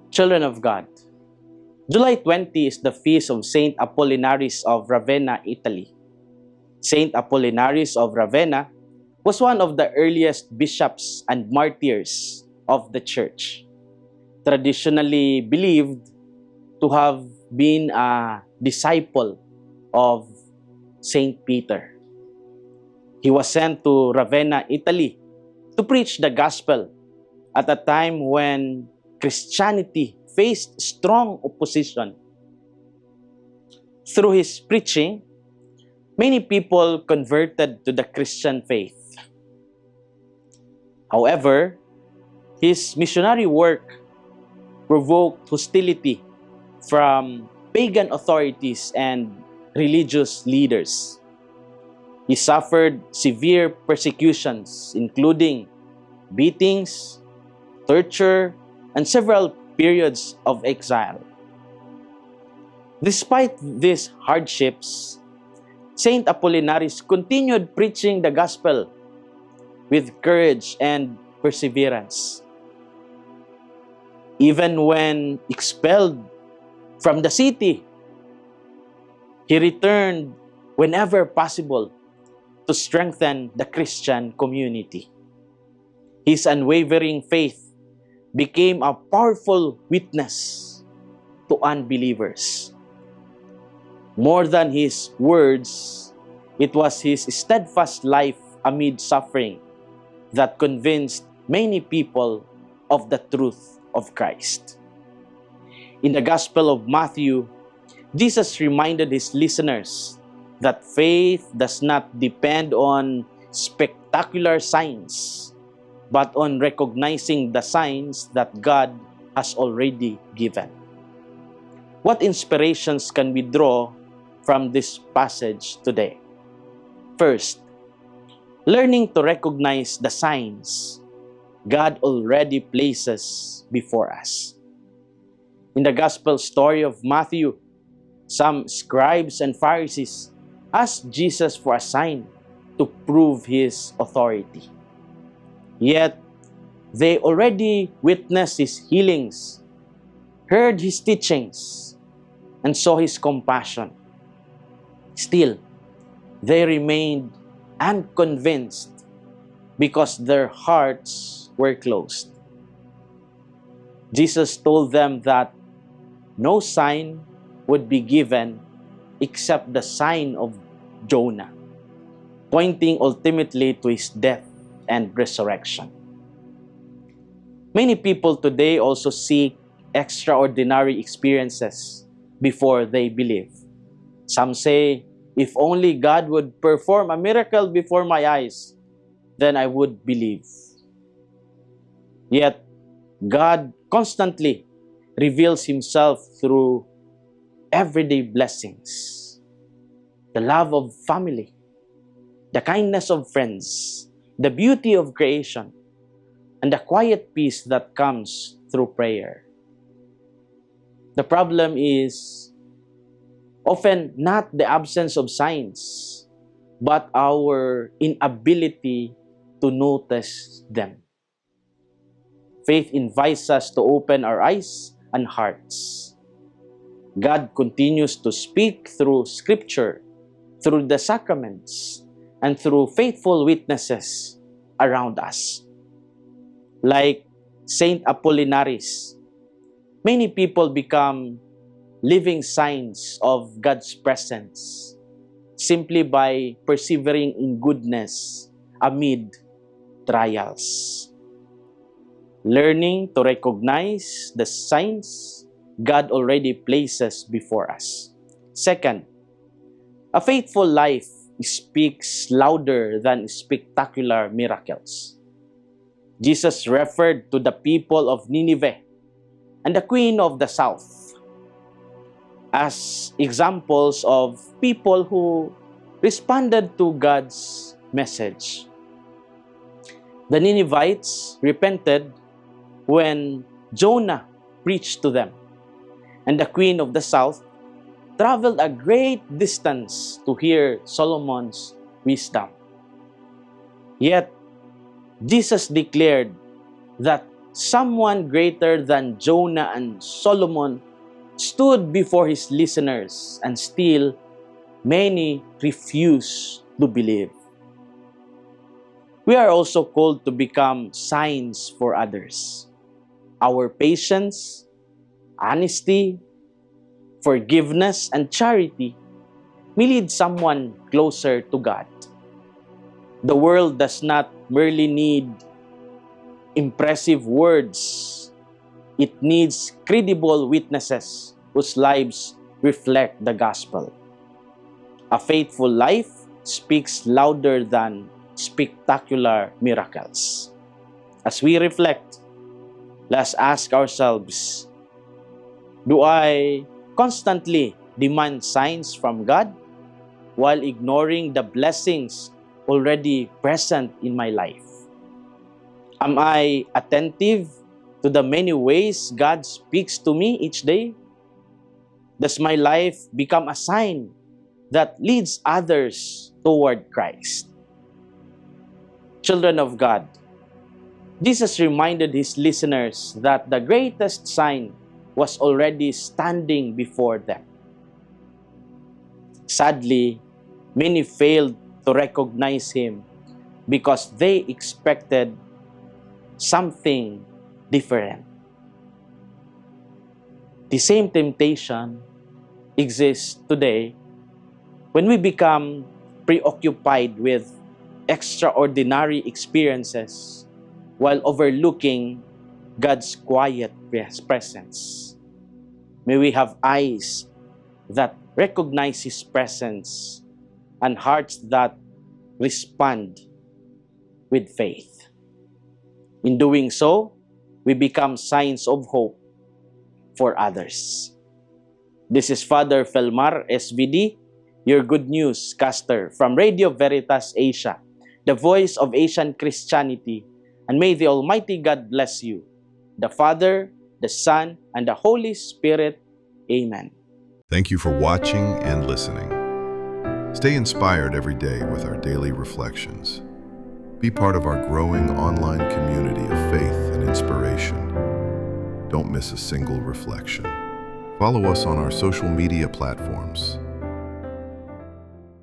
Children of God, July 20 is the feast of Saint Apollinaris of Ravenna, Italy. Saint Apollinaris of Ravenna was one of the earliest bishops and martyrs of the Church, traditionally believed to have been a disciple of Saint Peter. He was sent to Ravenna, Italy, to preach the gospel at a time when Christianity faced strong opposition. Through his preaching, many people converted to the Christian faith. However, his missionary work provoked hostility from pagan authorities and religious leaders. He suffered severe persecutions, including beatings, torture, and several periods of exile. Despite these hardships, Saint Apollinaris continued preaching the gospel with courage and perseverance. Even when expelled from the city, he returned whenever possible to strengthen the Christian community. His unwavering faith became a powerful witness to unbelievers. More than his words, it was his steadfast life amid suffering that convinced many people of the truth of Christ. In the Gospel of Matthew, Jesus reminded his listeners that faith does not depend on spectacular signs, but on recognizing the signs that God has already given. What inspirations can we draw from this passage today? First, learning to recognize the signs God already places before us. In the Gospel story of Matthew, some scribes and Pharisees asked Jesus for a sign to prove his authority. Yet, they already witnessed his healings, heard his teachings, and saw his compassion. Still, they remained unconvinced because their hearts were closed. Jesus told them that no sign would be given except the sign of Jonah, pointing ultimately to his death and resurrection. Many people today also seek extraordinary experiences before they believe. Some say, if only God would perform a miracle before my eyes, then I would believe. Yet, God constantly reveals himself through everyday blessings, the love of family, the kindness of friends, the beauty of creation, and the quiet peace that comes through prayer. The problem is often not the absence of signs, but our inability to notice them. Faith invites us to open our eyes and hearts. God continues to speak through Scripture, through the sacraments, and through faithful witnesses around us. Like Saint Apollinaris, many people become living signs of God's presence simply by persevering in goodness amid trials. Learning to recognize the signs God already places before us. Second, a faithful life speaks louder than spectacular miracles. Jesus referred to the people of Nineveh and the Queen of the South as examples of people who responded to God's message. The Ninevites repented when Jonah preached to them, and the Queen of the South traveled a great distance to hear Solomon's wisdom. Yet, Jesus declared that someone greater than Jonah and Solomon stood before his listeners, and still many refuse to believe. We are also called to become signs for others. Our patience, honesty, forgiveness, and charity may lead someone closer to God. The world does not merely need impressive words. It needs credible witnesses whose lives reflect the gospel. A faithful life speaks louder than spectacular miracles. As we reflect, let's ask ourselves, do I constantly demand signs from God while ignoring the blessings already present in my life? Am I attentive to the many ways God speaks to me each day? Does my life become a sign that leads others toward Christ? Children of God, Jesus reminded his listeners that the greatest sign was already standing before them. Sadly, many failed to recognize him because they expected something different. The same temptation exists today when we become preoccupied with extraordinary experiences while overlooking God's quiet presence. May we have eyes that recognize His presence and hearts that respond with faith. In doing so, we become signs of hope for others. This is Father Felmar, SVD, your Good News caster from Radio Veritas Asia, the voice of Asian Christianity, and may the Almighty God bless you, the Father, the Son, and the Holy Spirit. Amen. Thank you for watching and listening. Stay inspired every day with our daily reflections. Be part of our growing online community of faith and inspiration. Don't miss a single reflection. Follow us on our social media platforms